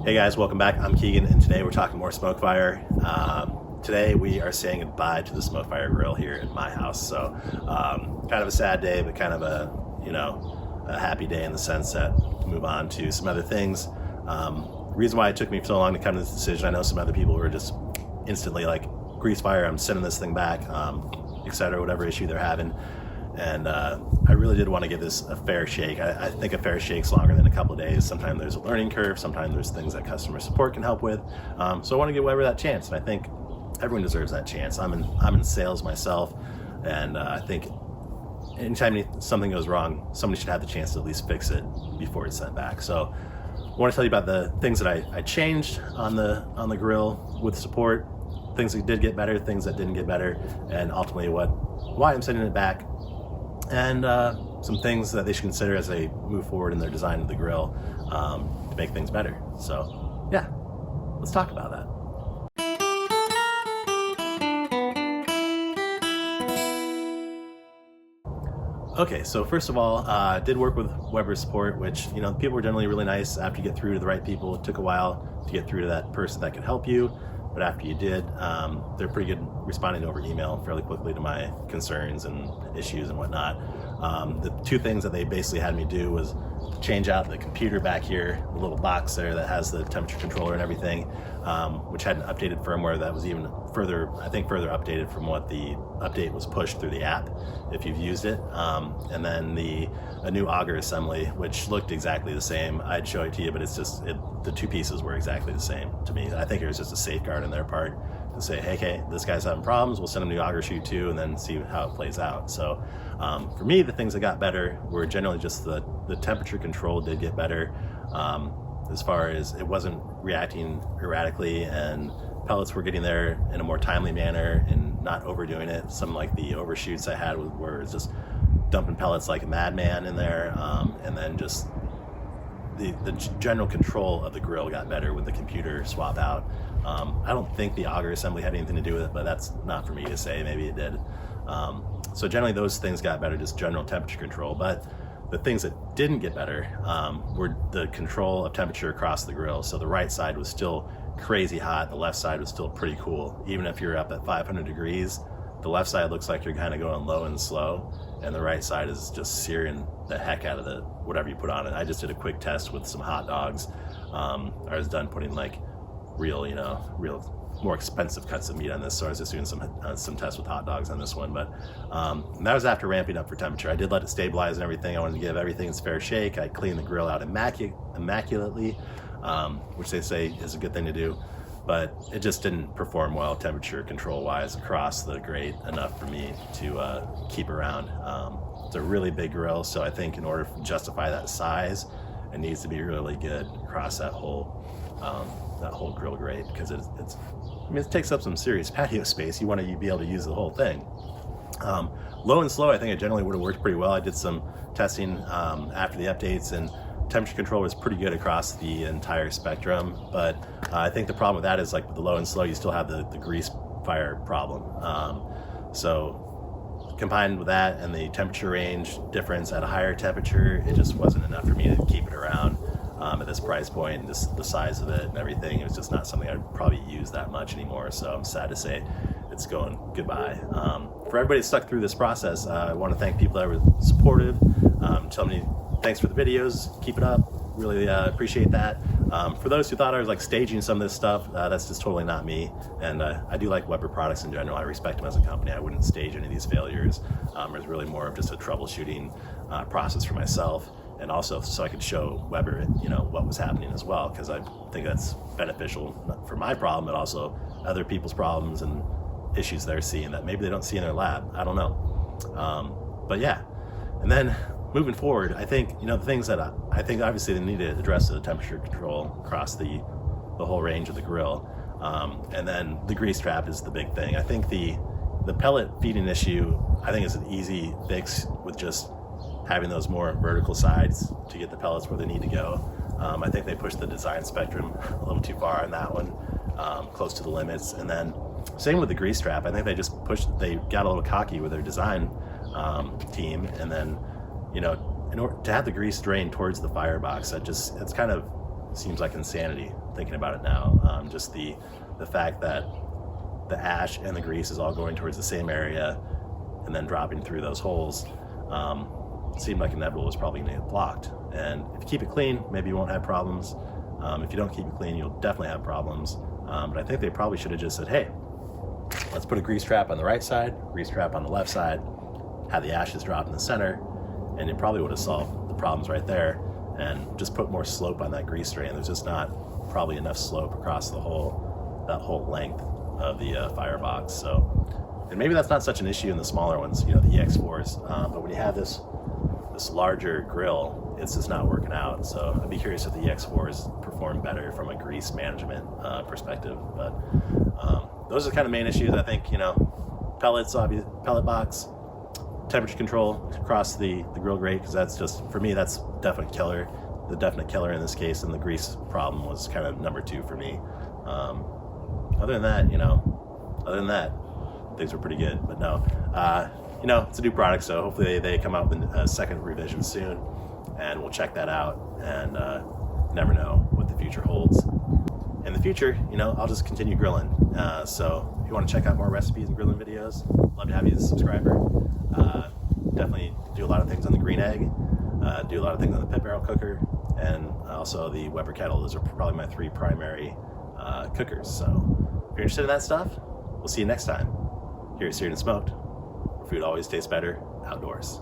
Hey guys, welcome back. I'm Keegan, and today we're talking more SmokeFire. Today we are saying goodbye to the SmokeFire grill here at my house. So kind of a sad day, but kind of a happy day in the sense that move on to some other things. Reason why it took me so long to come to this decision, I know some other people were just instantly like, grease fire, I'm sending this thing back, etc., whatever issue they're having. And I really did want to give this a fair shake. I think a fair shake's longer than a couple of days. Sometimes there's a learning curve. Sometimes there's things that customer support can help with. So I want to give Weber that chance, and I think everyone deserves that chance. I'm in sales myself, and I think anytime something goes wrong, somebody should have the chance to at least fix it before it's sent back. So I want to tell you about the things that I changed on the grill with support, things that did get better, things that didn't get better, and ultimately why I'm sending it back. And some things that they should consider as they move forward in their design of the grill to make things better. So yeah, let's talk about that. Okay, so first of all, I did work with Weber support, which, people were generally really nice after you get through to the right people. It took a while to get through to that person that could help you, but after you did, they're pretty good responding over email fairly quickly to my concerns and issues and whatnot. The two things that they basically had me do was change out the computer back here, the little box there that has the temperature controller and everything, which had an updated firmware that was even further updated from what the update was pushed through the app, if you've used it. And then a new auger assembly, which looked exactly the same. I'd show it to you, but it's just, the two pieces were exactly the same to me. I think it was just a safeguard on their part to say, hey, this guy's having problems, we'll send him the auger chute too, and then see how it plays out. So for me, the things that got better were generally just the temperature control did get better, as far as it wasn't reacting erratically, and pellets were getting there in a more timely manner and not overdoing it. Some like the overshoots I had were just dumping pellets like a madman in there, and then just the general control of the grill got better with the computer swap out. I don't think the auger assembly had anything to do with it, but that's not for me to say. Maybe it did. So generally those things got better, just general temperature control. But the things that didn't get better were the control of temperature across the grill. So the right side was still crazy hot, the left side was still pretty cool. Even if you're up at 500 degrees, the left side looks like you're kind of going low and slow, and the right side is just searing the heck out of whatever you put on it. I just did a quick test with some hot dogs. I was done putting like real more expensive cuts of meat on this, so I was just doing some tests with hot dogs on this one. But that was after ramping up for temperature. I did let it stabilize and everything. I wanted to give everything its fair shake. I cleaned the grill out immaculately, which they say is a good thing to do, but it just didn't perform well temperature control wise across the grate enough for me to keep around. It's a really big grill, so I think in order to justify that size, it needs to be really good across that whole grill grate, because it takes up some serious patio space. You want to be able to use the whole thing. Low and slow, I think it generally would have worked pretty well. I did some testing after the updates, and temperature control was pretty good across the entire spectrum. But I think the problem with that is, like with the low and slow, you still have the grease fire problem. So combined with that and the temperature range difference at a higher temperature, it just wasn't enough for me to keep it around at this price point, and the size of it and everything. It was just not something I'd probably use that much anymore. So I'm sad to say it's going goodbye. For everybody that stuck through this process, I want to thank people that were supportive, telling me thanks for the videos, keep it up, really appreciate that. For those who thought I was like staging some of this stuff, that's just totally not me. And I do like Weber products in general. I respect them as a company. I wouldn't stage any of these failures. It was really more of just a troubleshooting process for myself, and also so I could show Weber, what was happening as well, because I think that's beneficial for my problem, but also other people's problems and issues they're seeing that maybe they don't see in their lab. I don't know. But yeah, and then moving forward, I think, the things that I think obviously they need to address the temperature control across the whole range of the grill. And then the grease trap is the big thing. I think the pellet feeding issue, I think is an easy fix with just having those more vertical sides to get the pellets where they need to go. I think they pushed the design spectrum a little too far on that one, close to the limits. And then same with the grease trap. I think they got a little cocky with their design team, and then in order to have the grease drain towards the firebox, it's kind of seems like insanity thinking about it now. Just the fact that the ash and the grease is all going towards the same area and then dropping through those holes seemed like inevitable was probably going to get blocked. And if you keep it clean, maybe you won't have problems. If you don't keep it clean, you'll definitely have problems. But I think they probably should have just said, hey, let's put a grease trap on the right side, grease trap on the left side, have the ashes drop in the center, and it probably would have solved the problems right there. And just put more slope on that grease drain. There's just not probably enough slope across that whole length of the firebox. So, and maybe that's not such an issue in the smaller ones, you know, the EX4s. But when you have this larger grill, it's just not working out. So I'd be curious if the EX4s perform better from a grease management perspective. But those are the kind of main issues. I think, you know, pellets, pellet box, temperature control across the grill grate, because that's just, for me, that's definite killer. The definite killer in this case, and the grease problem was kind of number 2 for me. Other than that, things were pretty good. But no, you know, it's a new product, so hopefully they come out with a second revision soon, and we'll check that out. And never know what the future holds. In the future, you know, I'll just continue grilling. So if you want to check out more recipes and grilling videos, love to have you as a subscriber. Definitely do a lot of things on the green egg, do a lot of things on the pit barrel cooker, and also the Weber kettle. Those are probably my 3 primary cookers. So if you're interested in that stuff, we'll see you next time here at Seared and Smoked, where food always tastes better outdoors.